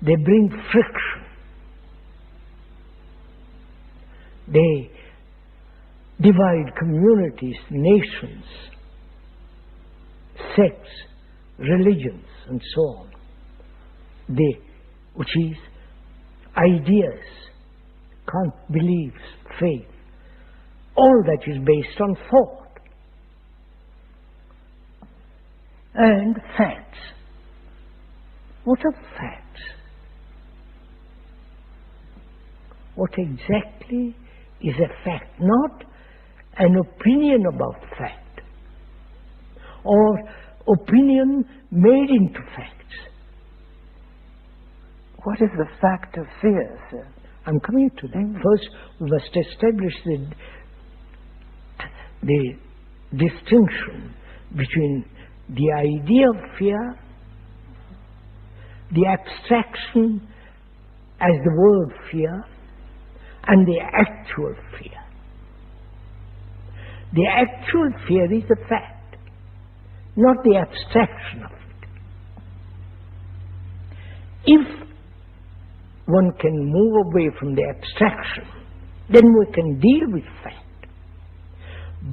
They bring friction. They divide communities, nations, sects, religions, and so on. Which is ideas, beliefs, faith. All that is based on thought. And facts. What are facts? What exactly is a fact? Not an opinion about fact, or opinion made into facts. What is the fact of fear, sir? I'm coming to that. First, we must establish the distinction between the idea of fear, the abstraction as the word fear, and the actual fear. The actual fear is the fact, not the abstraction of it. If one can move away from the abstraction, then we can deal with fact.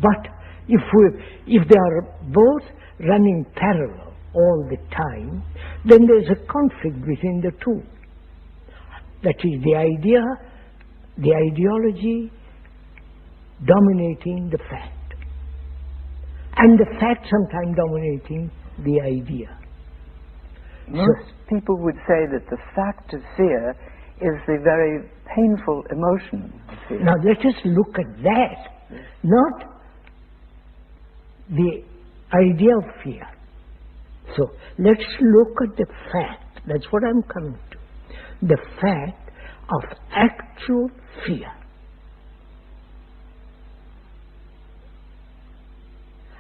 But if they are both running parallel all the time, then there is a conflict between the two. That is the idea, the ideology dominating the fact, and the fact sometimes dominating the idea. Most people would say that the fact of fear is the very painful emotion of fear. Now let us look at that, not the idea of fear. So let's look at the fact. That's what I'm coming to. The fact of actual fear.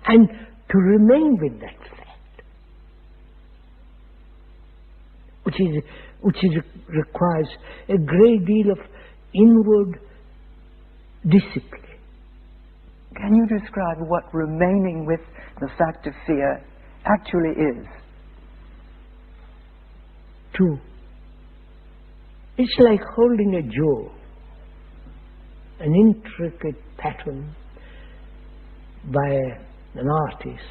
And to remain with that fact, which requires a great deal of inward discipline. Can you describe what remaining with the fact of fear actually is? It's like holding a jewel, an intricate pattern by an artist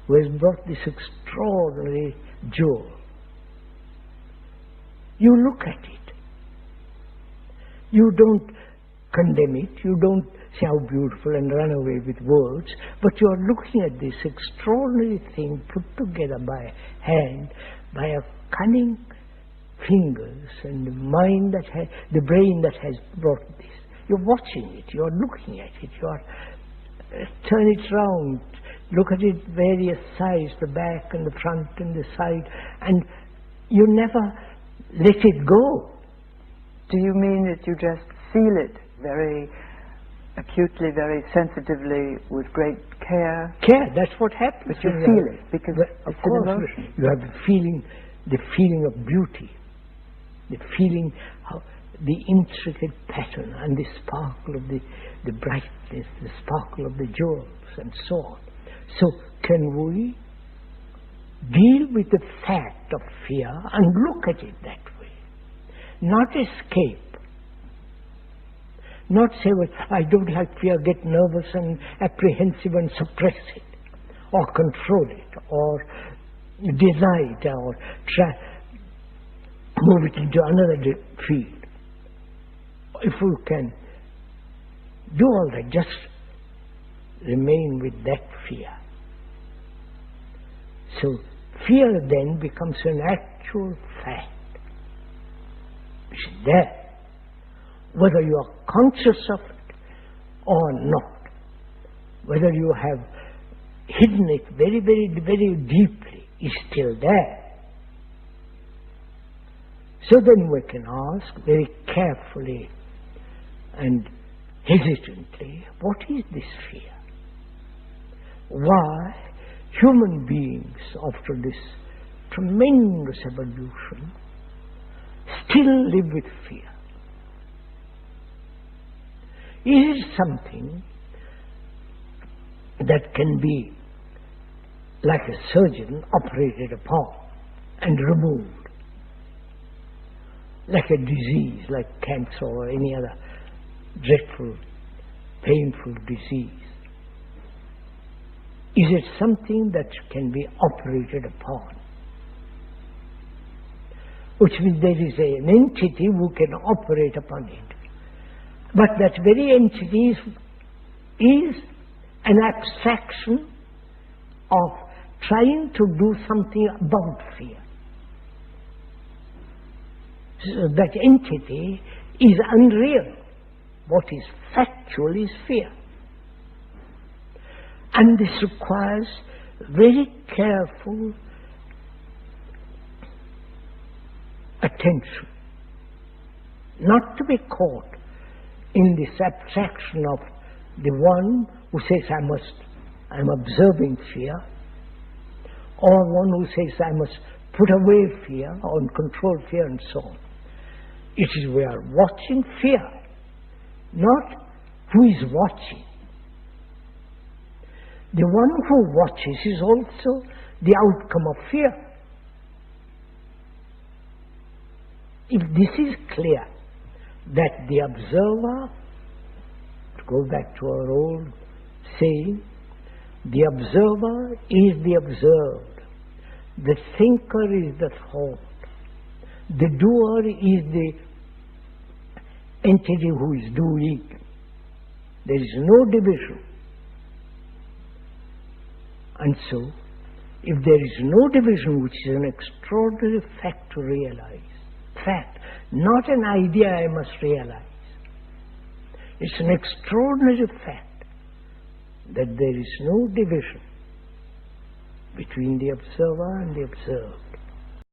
who has brought this extraordinary jewel. You look at it. You don't condemn it. You don't say how beautiful and run away with words, but you are looking at this extraordinary thing put together by hand, by a cunning fingers and the mind that has, the brain that has brought this. You're watching it. You're looking at it. You are turn it round, look at it various sides, the back and the front and the side, and you never let it go. Do you mean that you just feel it very acutely, very sensitively, with great care? Care, that's what happens. But you feel it, because it's an emotion. You have the feeling of beauty, the feeling of the intricate pattern and the sparkle of the brightness, the sparkle of the jewels and so on. So can we deal with the fact of fear and look at it that way? Not escape. Not say, well, I don't like fear, get nervous and apprehensive and suppress it, or control it, or deny it, or try move it into another field. If we can do all that, just remain with that fear. So fear then becomes an actual fact. It's there. Whether you are conscious of it or not, whether you have hidden it very, very, very deeply, is still there. So then we can ask very carefully and hesitantly, what is this fear? Why human beings, after this tremendous evolution, still live with fear? Is it something that can be, like a surgeon, operated upon and removed? like a disease, like cancer or any other dreadful, painful disease? Is it something that can be operated upon? Which means there is an entity who can operate upon it. But that very entity is an abstraction of trying to do something about fear. So that entity is unreal. What is factual is fear. And this requires very careful attention, not to be caught in this abstraction of the one who says, I'm observing fear, or one who says, I must put away fear, or control fear, and so on. It is we are watching fear, not who is watching. The one who watches is also the outcome of fear. If this is clear, that the observer, to go back to our old saying, the observer is the observed, the thinker is the thought, the doer is the entity who is doing. There is no division. And so, if there is no division, which is an extraordinary fact to realize, fact, not an idea I must realize, it's an extraordinary fact that there is no division between the observer and the observed.